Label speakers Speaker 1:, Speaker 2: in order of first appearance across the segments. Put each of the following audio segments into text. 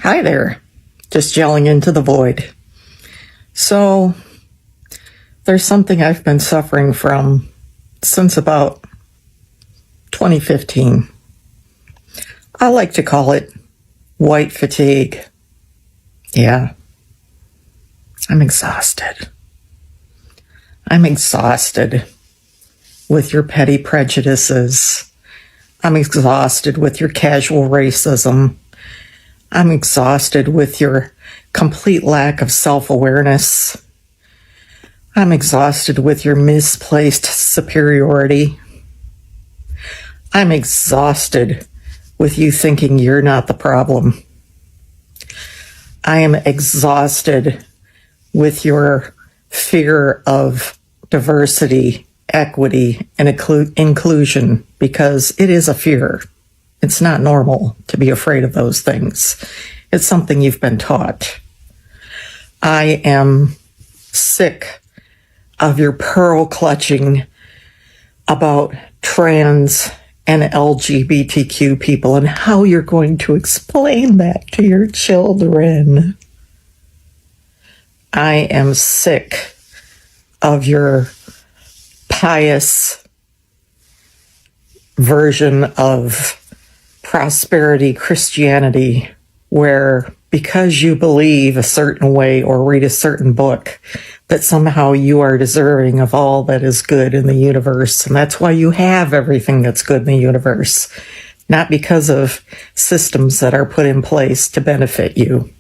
Speaker 1: Hi there. Just yelling into the void. So, there's something I've been suffering from since about 2015. I like to call it white fatigue. Yeah. I'm exhausted. I'm exhausted with your petty prejudices. I'm exhausted with your casual racism. I'm exhausted with your complete lack of self-awareness. I'm exhausted with your misplaced superiority. I'm exhausted with you thinking you're not the problem. I am exhausted with your fear of diversity, equity, and inclusion, because it is a fear. It's not normal to be afraid of those things. It's something you've been taught. I am sick of your pearl clutching about trans and LGBTQ people and how you're going to explain that to your children. I am sick of your pious version of prosperity Christianity, where because you believe a certain way or read a certain book, that somehow you are deserving of all that is good in the universe. And that's why you have everything that's good in the universe, not because of systems that are put in place to benefit you.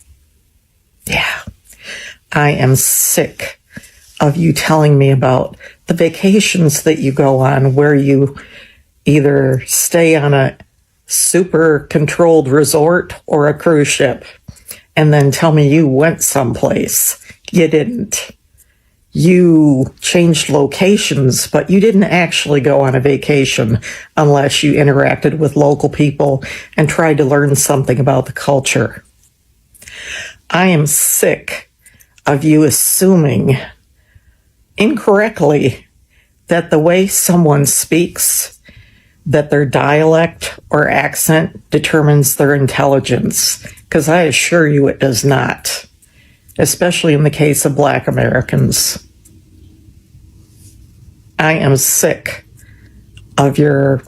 Speaker 1: Yeah. I am sick of you telling me about the vacations that you go on where you either stay on a super controlled resort or a cruise ship and then tell me you went someplace. You didn't. You changed locations, but you didn't actually go on a vacation unless you interacted with local people and tried to learn something about the culture. I am sick of you assuming incorrectly that the way someone speaks, that their dialect or accent determines their intelligence, because I assure you it does not, especially in the case of Black Americans. I am sick of your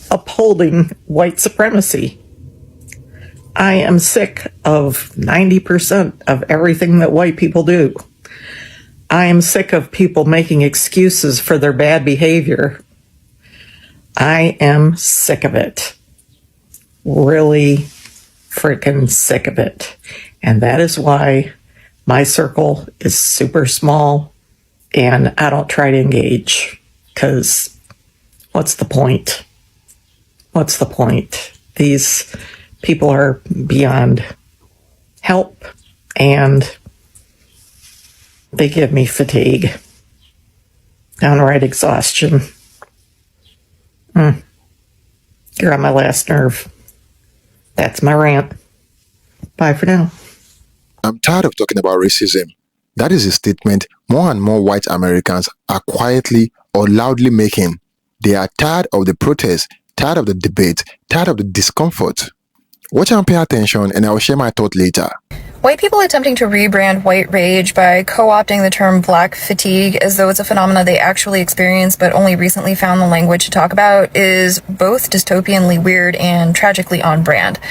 Speaker 1: upholding white supremacy. I am sick of 90% of everything that white people do. I am sick of people making excuses for their bad behavior. I am sick of it. Really freaking sick of it. And that is why my circle is super small and I don't try to engage, because what's the point? What's the point? These people are beyond help and they give me fatigue, downright exhaustion. You're on my last nerve. That's my rant. Bye for now.
Speaker 2: I'm tired of talking about racism. That is a statement more and more white Americans are quietly or loudly making. They are tired of the protest, tired of the debate, tired of the discomfort. Watch and pay attention, and I'll share my thought later.
Speaker 3: White people attempting to rebrand white rage by co-opting the term black fatigue as though it's a phenomena they actually experience but only recently found the language to talk about is both dystopianly weird and tragically on brand.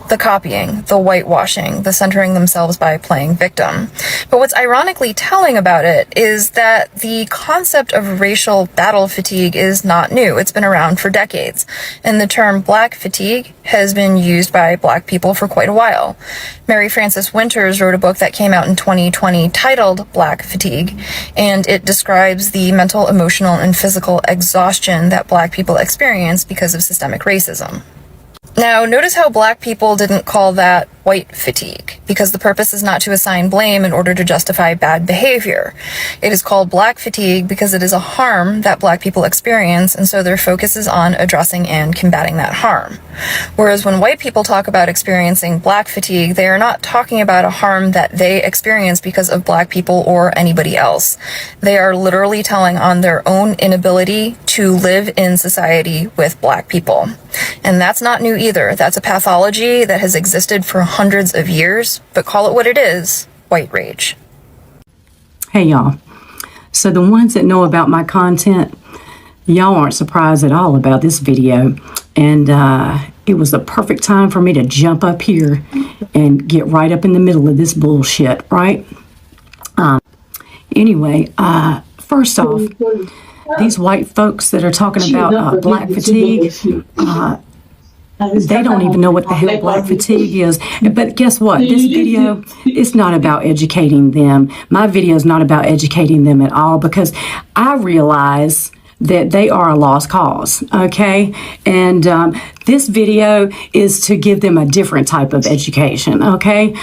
Speaker 3: The copying, the whitewashing, the centering themselves by playing victim. But what's ironically telling about it is that the concept of racial battle fatigue is not new. It's been around for decades. And the term black fatigue has been used by Black people for quite a while. Mary Frances Winters wrote a book that came out in 2020 titled Black Fatigue, and it describes the mental, emotional, and physical exhaustion that Black people experience because of systemic racism. Now, notice how Black people didn't call that white fatigue. because the purpose is not to assign blame in order to justify bad behavior. It is called black fatigue because it is a harm that black people experience, and so their focus is on addressing and combating that harm. Whereas when white people talk about experiencing black fatigue, they are not talking about a harm that they experience because of black people or anybody else. They are literally telling on their own inability to live in society with black people. And that's not new either. That's a pathology that has existed for hundreds of years, but call it what it is, white rage.
Speaker 4: Hey y'all, so the ones that know about my content, y'all aren't surprised at all about this video, and it was the perfect time for me to jump up here and get right up in the middle of this bullshit, right? Anyway, first off, these white folks that are talking about black fatigue, they don't even know what the hell black fatigue is. But guess what? This video is not about educating them. My video is not about educating them at all, because I realize that they are a lost cause, okay? And this video is to give them a different type of education, okay?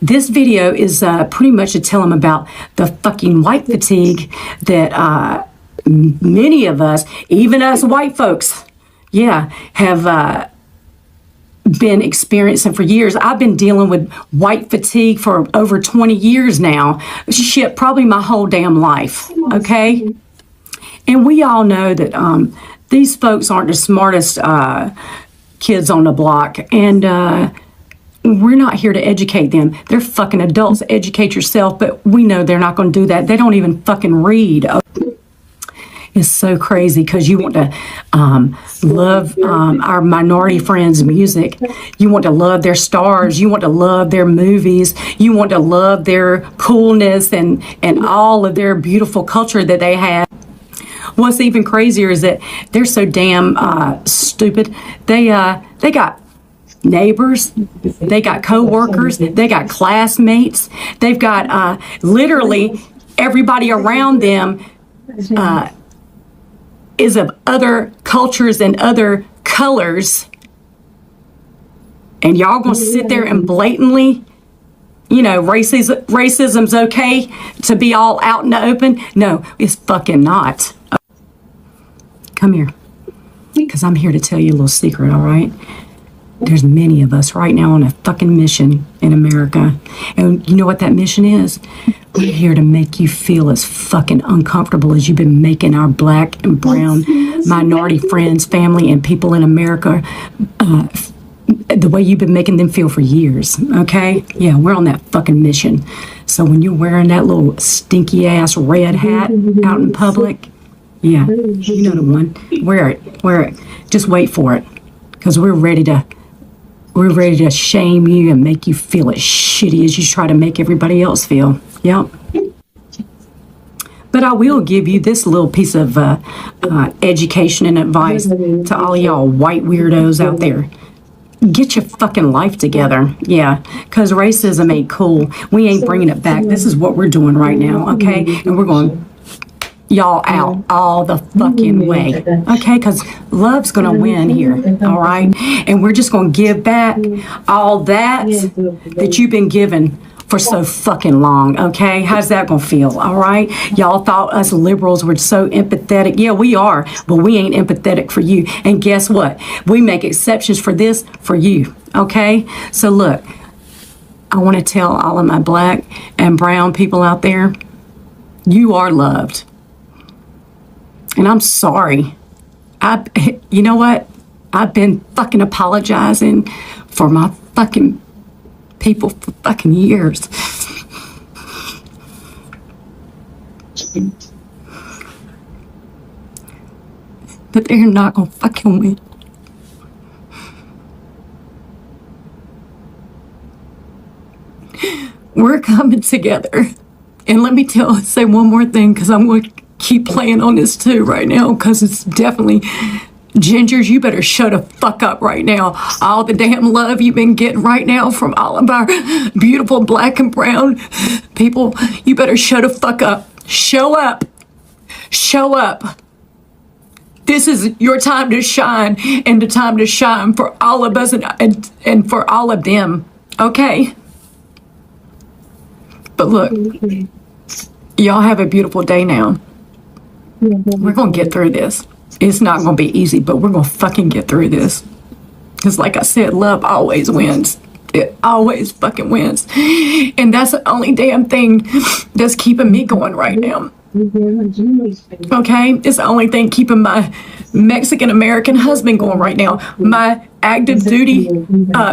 Speaker 4: This video is pretty much to tell them about the fucking white fatigue that many of us, even us white folks, have been experiencing for years. I've been dealing with white fatigue for over 20 years now. Shit, probably my whole damn life, okay? And we all know that these folks aren't the smartest kids on the block, and we're not here to educate them. They're fucking adults. Educate yourself, but we know they're not going to do that. They don't even fucking read. It's so crazy, because you want to love our minority friends' music. You want to love their stars. You want to love their movies. You want to love their coolness and all of their beautiful culture that they have. What's even crazier is that they're so damn stupid. They got neighbors, they got co-workers, they got classmates, they've got literally everybody around them is of other cultures and other colors, and y'all gonna sit there and blatantly, you know, racism's okay to be all out in the open? No, it's fucking not. Come here, because I'm here to tell you a little secret, all right? There's many of us right now on a fucking mission in America. And you know what that mission is? We're here to make you feel as fucking uncomfortable as you've been making our black and brown minority friends, family, and people in America the way you've been making them feel for years, okay? Yeah, we're on that fucking mission. So when you're wearing that little stinky ass red hat out in public, yeah, you know the one. Wear it. Just wait for it, because we're ready to shame you and make you feel as shitty as you try to make everybody else feel. Yep. But I will give you this little piece of education and advice to all y'all white weirdos out there. Get your fucking life together. Yeah, because racism ain't cool. We ain't bringing it back. This is what we're doing right now, okay? And we're going y'all out all the fucking way, okay? Because love's gonna win here, all right? And we're just gonna give back all that you've been given for so fucking long, okay? How's that gonna feel, all right? Y'all thought us liberals were so empathetic. Yeah, we are, but we ain't empathetic for you. And guess what? We make exceptions for this for you, okay? So look, I want to tell all of my black and brown people out there, you are loved. And I'm sorry. You know what? I've been fucking apologizing for my fucking people for fucking years. But they're not gonna fucking win. We're coming together. And let me say one more thing, because I'm going to keep playing on this too right now, because it's definitely gingers. You better shut the fuck up right now. All the damn love you've been getting right now from all of our beautiful black and brown people, you better shut the fuck up. Show up. Show up. This is your time to shine, and the time to shine for all of us and for all of them. Okay? But look, y'all have a beautiful day now. We're going to get through this. It's not going to be easy, but we're going to fucking get through this. Because like I said, love always wins. It always fucking wins. And that's the only damn thing that's keeping me going right now. Okay? It's the only thing keeping my Mexican-American husband going right now. My active duty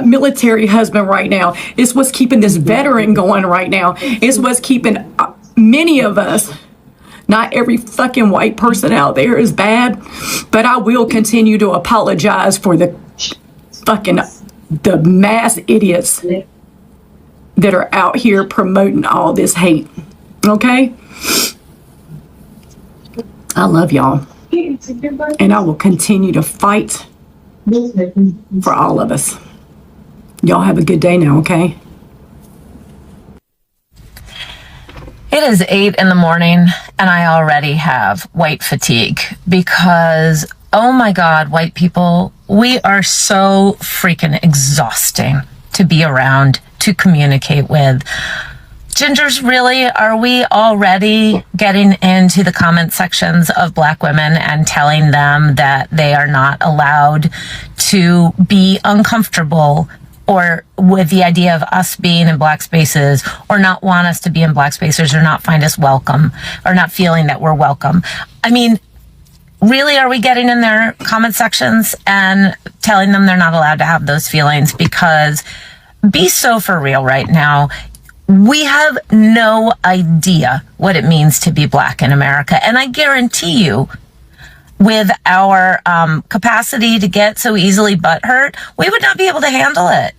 Speaker 4: military husband right now. It's what's keeping this veteran going right now. It's what's keeping many of us. Not every fucking white person out there is bad, but I will continue to apologize for the mass idiots that are out here promoting all this hate. Okay? I love y'all. And I will continue to fight for all of us. Y'all have a good day now, okay?
Speaker 5: It is 8 in the morning and I already have white fatigue because, oh my God, white people, we are so freaking exhausting to be around, to communicate with. Gingers, really, are we already getting into the comment sections of Black women and telling them that they are not allowed to be uncomfortable or with the idea of us being in Black spaces, or not want us to be in Black spaces, or not find us welcome, or not feeling that we're welcome? I mean, really, are we getting in their comment sections and telling them they're not allowed to have those feelings? Because be so for real right now. We have no idea what it means to be Black in America. And I guarantee you, with our capacity to get so easily butthurt, we would not be able to handle it.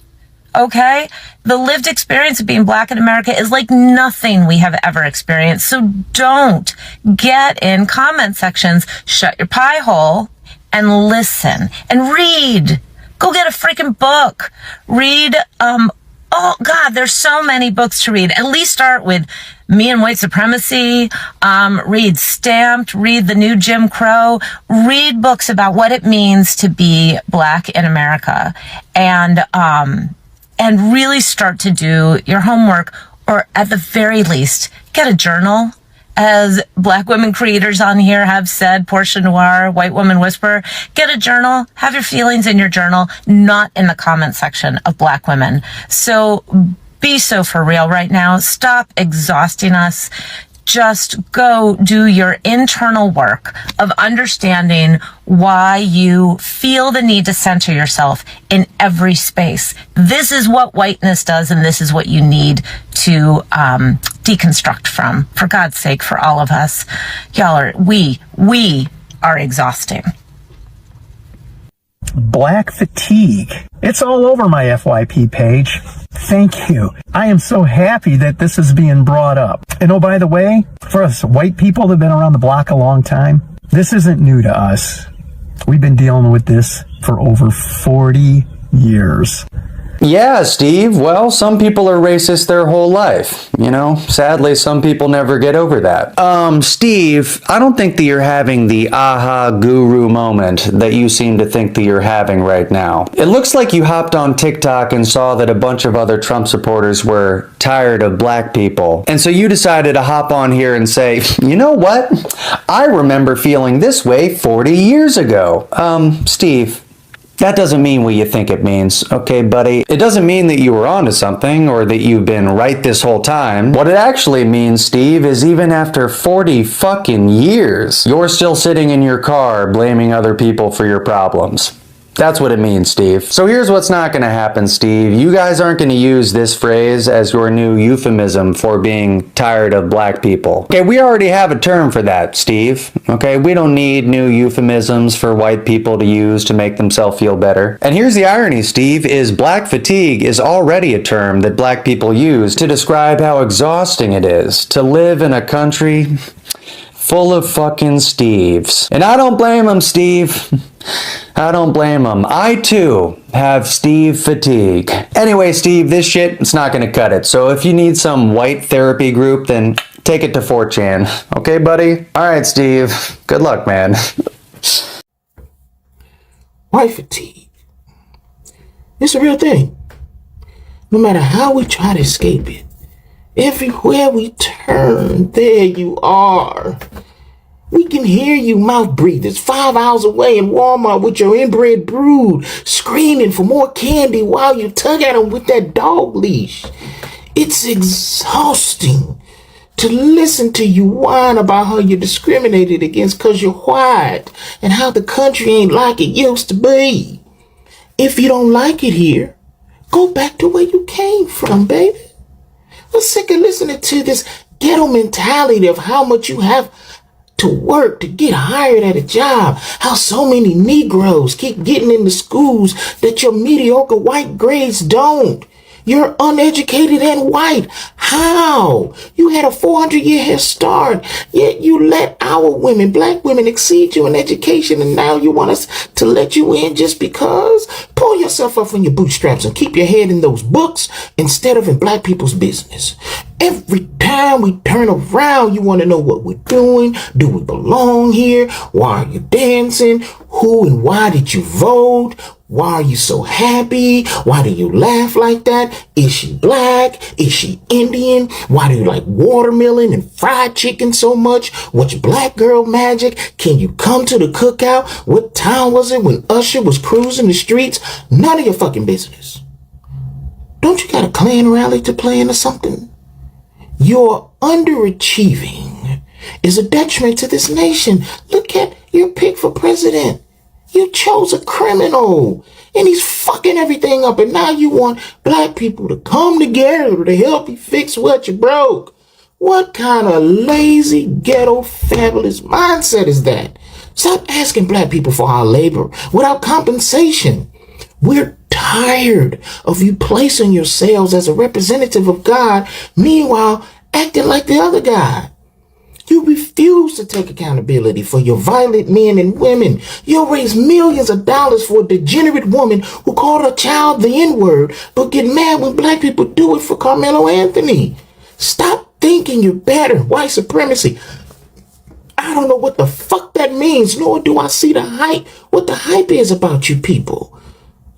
Speaker 5: Okay? The lived experience of being Black in America is like nothing we have ever experienced. So don't get in comment sections, shut your pie hole, and listen and read. Go get a freaking book. Read, oh God, there's so many books to read. At least start with Me and White Supremacy, read Stamped, read The New Jim Crow, read books about what it means to be Black in America, and really start to do your homework, or at the very least, get a journal. As Black women creators on here have said, Portia Noir, White Woman Whisperer, get a journal, have your feelings in your journal, not in the comment section of Black women. So be so for real right now. Stop exhausting us. Just go do your internal work of understanding why you feel the need to center yourself in every space. This is what whiteness does, and this is what you need to deconstruct from. For God's sake, for all of us. We are exhausting.
Speaker 6: Black fatigue. It's all over my FYP page. Thank you. I am so happy that this is being brought up. And oh, by the way, for us white people that have been around the block a long time, this isn't new to us. We've been dealing with this for over 40 years.
Speaker 7: Yeah, Steve. Well, some people are racist their whole life. You know, sadly, some people never get over that. Steve, I don't think that you're having the aha guru moment that you seem to think that you're having right now. It looks like you hopped on TikTok and saw that a bunch of other Trump supporters were tired of Black people. And so you decided to hop on here and say, you know what? I remember feeling this way 40 years ago. Steve, that doesn't mean what you think it means, okay, buddy? It doesn't mean that you were onto something or that you've been right this whole time. What it actually means, Steve, is even after 40 fucking years, you're still sitting in your car blaming other people for your problems. That's what it means, Steve. So here's what's not going to happen, Steve. You guys aren't going to use this phrase as your new euphemism for being tired of Black people. Okay, we already have a term for that, Steve. Okay, we don't need new euphemisms for white people to use to make themselves feel better. And here's the irony, Steve, is Black fatigue is already a term that Black people use to describe how exhausting it is to live in a country full of fucking Steves. And I don't blame them, Steve. I don't blame them. I, too, have Steve fatigue. Anyway, Steve, this shit, it's not gonna cut it. So if you need some white therapy group, then take it to 4chan. Okay, buddy? Alright, Steve. Good luck, man.
Speaker 8: White fatigue. It's a real thing. No matter how we try to escape it, Everywhere we turn, there you are. We can hear you, mouth breathers, 5 hours away in Walmart with your inbred brood, screaming for more candy while you tug at them with that dog leash. It's exhausting to listen to you whine about how you're discriminated against because you're white and how the country ain't like it used to be. If you don't like it here, go back to where you came from, baby. I'm sick of listening to this ghetto mentality of how much you have to work to get hired at a job, how so many Negroes keep getting into schools that your mediocre white grades don't. You're uneducated and white. How? You had a 400-year head start, yet you let our women, black women, exceed you in education, and now you want us to let you in just because? Pull yourself up from your bootstraps and keep your head in those books instead of in black people's business. Every time we turn around, you want to know what we're doing. Do we belong here? Why are you dancing? Who and why did you vote? Why are you so happy? Why do you laugh like that? Is she black? Is she Indian? Why do you like watermelon and fried chicken so much? What's black girl magic? Can you come to the cookout? What time was it when Usher was cruising the streets? None of your fucking business. Don't you got a Klan rally to plan or something? Your underachieving is a detriment to this nation. Look at your pick for president. You chose a criminal and he's fucking everything up, and now you want black people to come together to help you fix what you broke. What kind of lazy, ghetto, fabulous mindset is that? Stop asking black people for our labor without compensation. We're tired of you placing yourselves as a representative of God, meanwhile acting like the other guy. You refuse to take accountability for your violent men and women. You'll raise millions of dollars for a degenerate woman who called her child the N-word, but get mad when black people do it for Carmelo Anthony. Stop thinking you're better. White supremacy. I don't know what the fuck that means, nor do I see the hype, what the hype is about you people.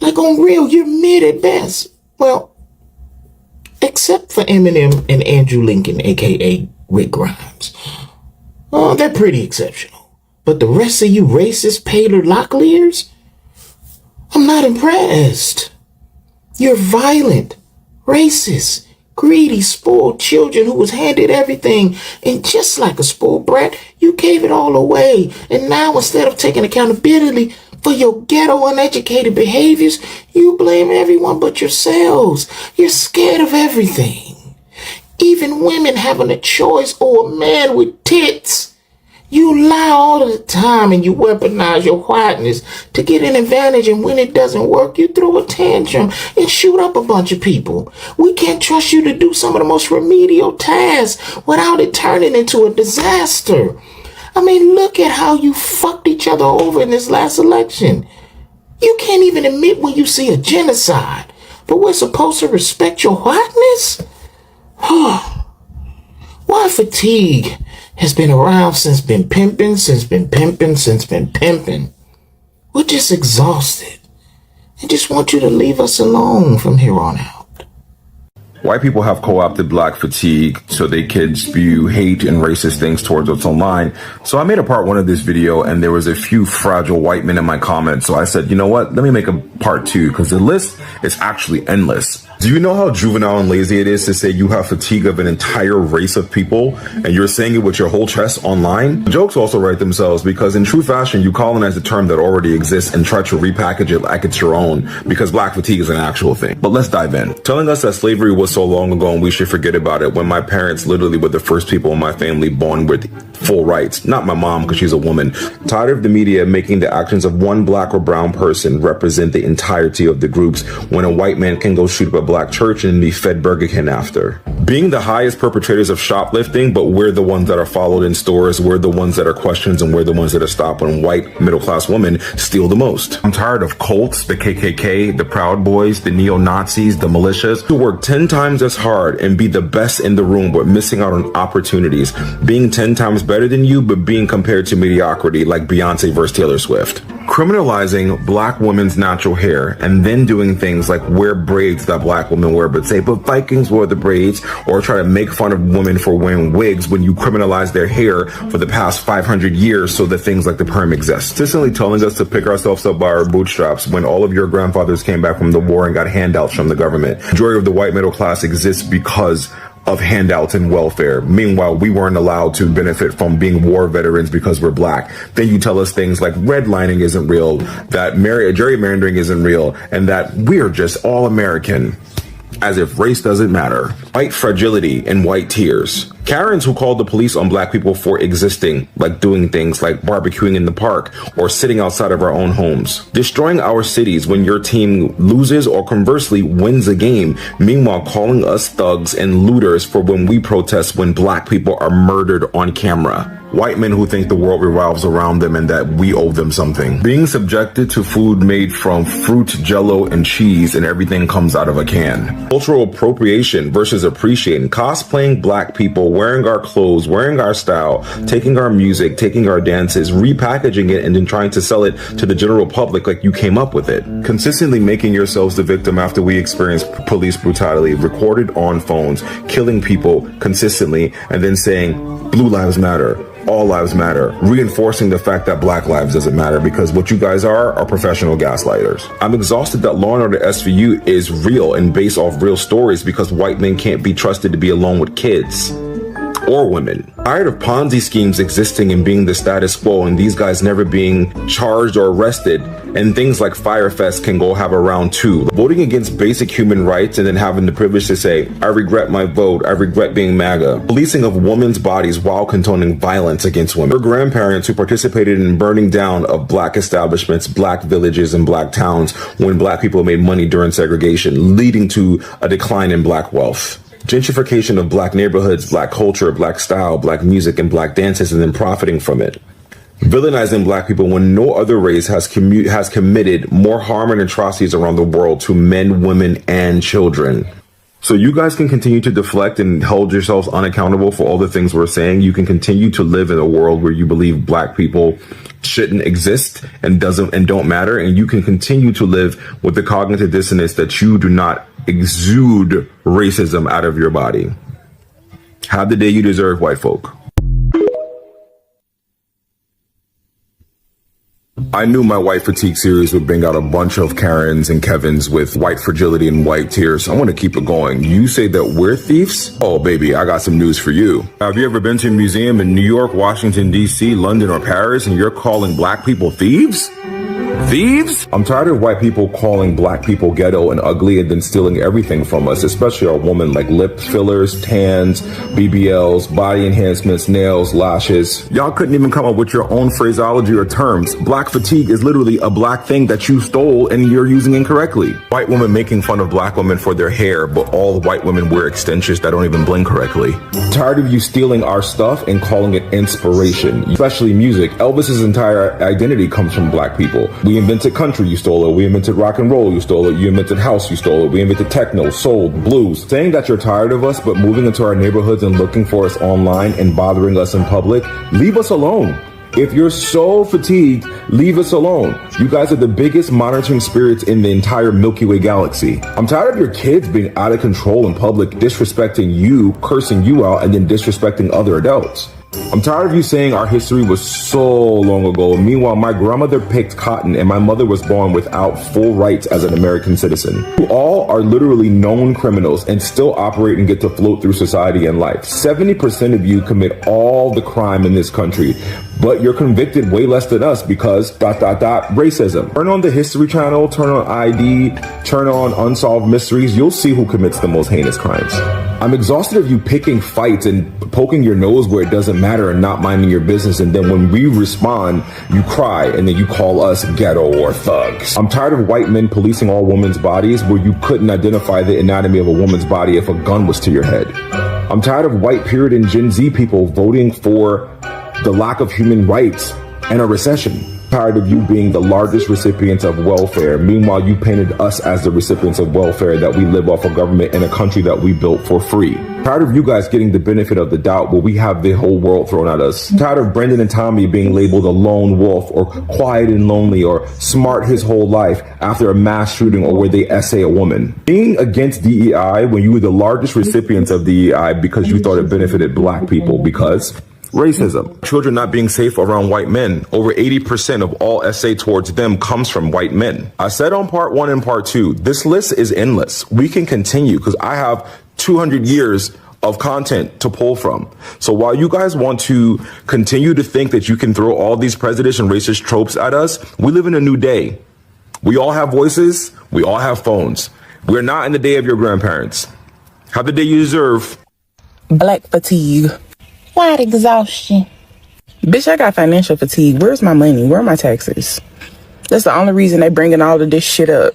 Speaker 8: Like on real, you're mid at best. Well, except for Eminem and Andrew Lincoln, aka Rick Grimes. Oh, they're pretty exceptional. But the rest of you racist Paler Locklears? I'm not impressed. You're violent, racist, greedy, spoiled children who was handed everything. And just like a spoiled brat, you gave it all away. And now instead of taking accountability for your ghetto uneducated behaviors, you blame everyone but yourselves. You're scared of everything. Even women having a choice or a man with tits. You lie all of the time and you weaponize your whiteness to get an advantage, and when it doesn't work, you throw a tantrum and shoot up a bunch of people. We can't trust you to do some of the most remedial tasks without it turning into a disaster. I mean, look at how you fucked each other over in this last election. You can't even admit when you see a genocide, but we're supposed to respect your whiteness? Why fatigue has been around since been pimping. We're just exhausted and just want you to leave us alone from here on out.
Speaker 9: White people have co-opted black fatigue so they could spew hate and racist things towards us online. So I made a part one of this video and there was a few fragile white men in my comments. So I said, you know what? Let me make a part two because the list is actually endless. Do you know how juvenile and lazy it is to say you have fatigue of an entire race of people and you're saying it with your whole chest online? The jokes also write themselves because in true fashion, you colonize a term that already exists and try to repackage it like it's your own because black fatigue is an actual thing. But let's dive in. Telling us that slavery was so long ago and we should forget about it when my parents literally were the first people in my family born with full rights. Not my mom because she's a woman. Tired of the media making the actions of one black or brown person represent the entirety of the groups when a white man can go shoot up a black church and be fed Burger King after. Being the highest perpetrators of shoplifting, but we're the ones that are followed in stores, we're the ones that are questioned, and we're the ones that are stopped when white middle-class women steal the most. I'm tired of cults, the KKK, the Proud Boys, the neo-Nazis, the militias, who work 10 times as hard and be the best in the room but missing out on opportunities, being 10 times better than you but being compared to mediocrity like Beyonce versus Taylor Swift. Criminalizing black women's natural hair and then doing things like wear braids that black women wear but say, but Vikings wore the braids, or try to make fun of women for wearing wigs when you criminalize their hair for the past 500 years so that things like the perm exist. Consistently telling us to pick ourselves up by our bootstraps when all of your grandfathers came back from the war and got handouts from the government. The majority of the white middle class exists because of handouts and welfare. Meanwhile, we weren't allowed to benefit from being war veterans because we're black. Then you tell us things like redlining isn't real, that gerrymandering isn't real, and that we're just all American. As if race doesn't matter. White fragility and white tears. Karens who called the police on black people for existing, like doing things like barbecuing in the park or sitting outside of our own homes. Destroying our cities when your team loses or conversely wins a game. Meanwhile, calling us thugs and looters for when we protest when black people are murdered on camera. White men who think the world revolves around them and that we owe them something. Being subjected to food made from fruit, jello, and cheese and everything comes out of a can. Cultural appropriation versus appreciating. Cosplaying black people, wearing our clothes, wearing our style, taking our music, taking our dances, repackaging it, and then trying to sell it to the general public like you came up with it. Consistently making yourselves the victim after we experience police brutality, recorded on phones, killing people consistently, and then saying, Blue Lives Matter. All lives matter, reinforcing the fact that black lives doesn't matter because what you guys are professional gaslighters. I'm exhausted that Law & Order SVU is real and based off real stories because white men can't be trusted to be alone with kids or women. Tired of Ponzi schemes existing and being the status quo and these guys never being charged or arrested, and things like Firefest can go have a round two. Voting against basic human rights and then having the privilege to say, I regret my vote, I regret being MAGA. Policing of women's bodies while condoning violence against women. Your grandparents who participated in burning down of black establishments, black villages, and black towns when black people made money during segregation, leading to a decline in black wealth. Gentrification of black neighborhoods, black culture, black style, black music, and black dances, and then profiting from it. Villainizing black people when no other race has committed more harm and atrocities around the world to men, women, and children. So you guys can continue to deflect and hold yourselves unaccountable for all the things we're saying. You can continue to live in a world where you believe black people shouldn't exist and don't matter, and you can continue to live with the cognitive dissonance that you do not exude racism out of your body. Have the day you deserve, white folk. I knew my white fatigue series would bring out a bunch of Karens and Kevins with white fragility and white tears. I want to keep it going. You say that we're thieves? Oh, baby, I got some news for you. Have you ever been to a museum in New York, Washington, D.C., London, or Paris, and you're calling black people thieves? Thieves? I'm tired of white people calling black people ghetto and ugly and then stealing everything from us, especially our women, like lip fillers, tans, BBLs, body enhancements, nails, lashes. Y'all couldn't even come up with your own phraseology or terms. Black fatigue is literally a black thing that you stole and you're using incorrectly. White women making fun of black women for their hair, but all white women wear extensions that don't even blink correctly. Tired of you stealing our stuff and calling it inspiration, especially music. Elvis's entire identity comes from black people. We invented country, you stole it. We invented rock and roll, you stole it. You invented house, you stole it. We invented techno, soul, blues. Saying that you're tired of us, but moving into our neighborhoods and looking for us online and bothering us in public, leave us alone. If you're so fatigued, leave us alone. You guys are the biggest monitoring spirits in the entire Milky Way galaxy. I'm tired of your kids being out of control in public, disrespecting you, cursing you out, and then disrespecting other adults. I'm tired of you saying our history was so long ago. Meanwhile, my grandmother picked cotton and my mother was born without full rights as an American citizen. You all are literally known criminals and still operate and get to float through society and life. 70% of you commit all the crime in this country, but you're convicted way less than us because ... racism. Turn on the History Channel, turn on ID, turn on Unsolved Mysteries. You'll see who commits the most heinous crimes. I'm exhausted of you picking fights and poking your nose where it doesn't matter and not minding your business, and then when we respond, you cry and then you call us ghetto or thugs. I'm tired of white men policing all women's bodies where you couldn't identify the anatomy of a woman's body if a gun was to your head. I'm tired of white Puritan Gen Z people voting for the lack of human rights and a recession. Tired of you being the largest recipients of welfare. Meanwhile, you painted us as the recipients of welfare, that we live off of government in a country that we built for free. Tired of you guys getting the benefit of the doubt where we have the whole world thrown at us. Tired of Brendan and Tommy being labeled a lone wolf or quiet and lonely or smart his whole life after a mass shooting or where they essay a woman. Being against DEI when you were the largest recipients of DEI because you thought it benefited black people because racism. Children not being safe around white men. Over 80% of all essay towards them comes from white men. I said on part 1 and part 2, this list is endless. We can continue because I have 200 years of content to pull from. So while you guys want to continue to think that you can throw all these prejudice and racist tropes at us, we live in a new day. We all have voices. We all have phones. We're not in the day of your grandparents. Have the day you deserve.
Speaker 10: Black fatigue. White exhaustion. Bitch, I got financial fatigue. Where's my money? Where are my taxes? That's the only reason they bringing all of this shit up.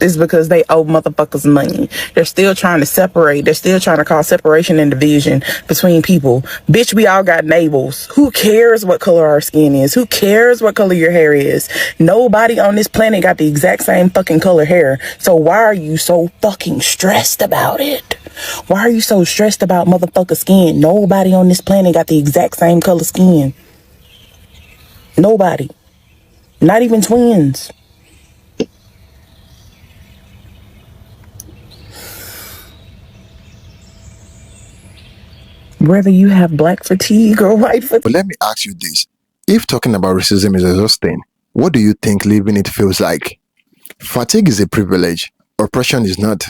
Speaker 10: Is because they owe motherfuckers money. They're still trying to separate. They're still trying to cause separation and division between people. Bitch, we all got navels. Who cares what color our skin is? Who cares what color your hair is? Nobody on this planet got the exact same fucking color hair. So why are you so fucking stressed about it? Why are you so stressed about motherfucker skin? Nobody on this planet got the exact same color skin. Nobody. Not even twins. Whether you have black fatigue or white fatigue.
Speaker 2: But let me ask you this. If talking about racism is exhausting, what do you think living it feels like? Fatigue is a privilege. Oppression is not.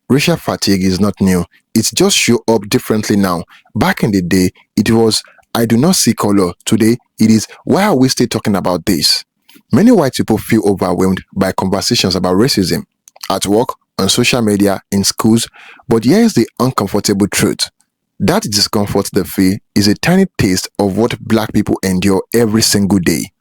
Speaker 2: Racial fatigue is not new. It's just show up differently now. Back in the day, it was, I do not see color. Today, it is, why are we still talking about this? Many white people feel overwhelmed by conversations about racism. At work, on social media, in schools. But here is the uncomfortable truth. That discomfort they feel is a tiny taste of what black people endure every single day.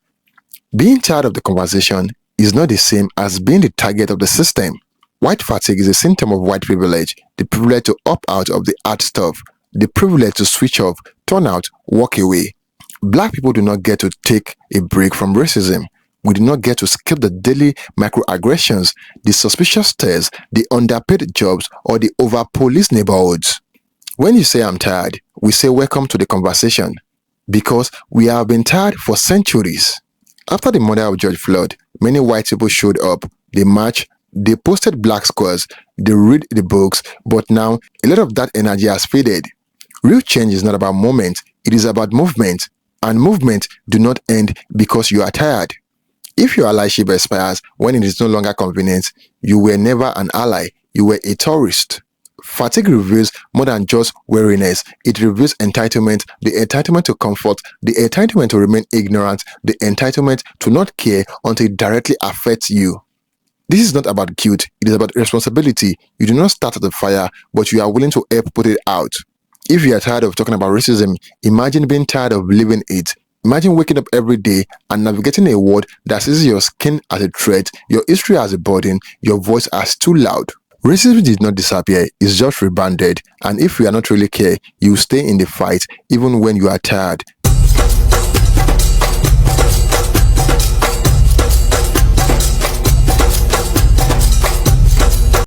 Speaker 2: Being tired of the conversation is not the same as being the target of the system. White fatigue is a symptom of white privilege, the privilege to opt out of the hard stuff, the privilege to switch off, turn out, walk away. Black people do not get to take a break from racism. We do not get to skip the daily microaggressions, the suspicious stares, the underpaid jobs, or the over-policed neighborhoods. When you say I'm tired, we say welcome to the conversation because we have been tired for centuries. After the murder of George Floyd, many white people showed up, they marched, they posted black squares, they read the books, but now a lot of that energy has faded. Real change is not about moment, it is about movement, and movement do not end because you are tired. If your allyship expires when it is no longer convenient, you were never an ally, you were a tourist. Fatigue reveals more than just weariness. It reveals entitlement, the entitlement to comfort, the entitlement to remain ignorant, the entitlement to not care until it directly affects you. This is not about guilt, it is about responsibility. You do not start the fire, but you are willing to help put it out. If you are tired of talking about racism, imagine being tired of living it. Imagine waking up every day and navigating a world that sees your skin as a threat, your history as a burden, your voice as too loud. Racism did not disappear, it's just rebranded, and if you are not really care, you stay in the fight even when you are tired.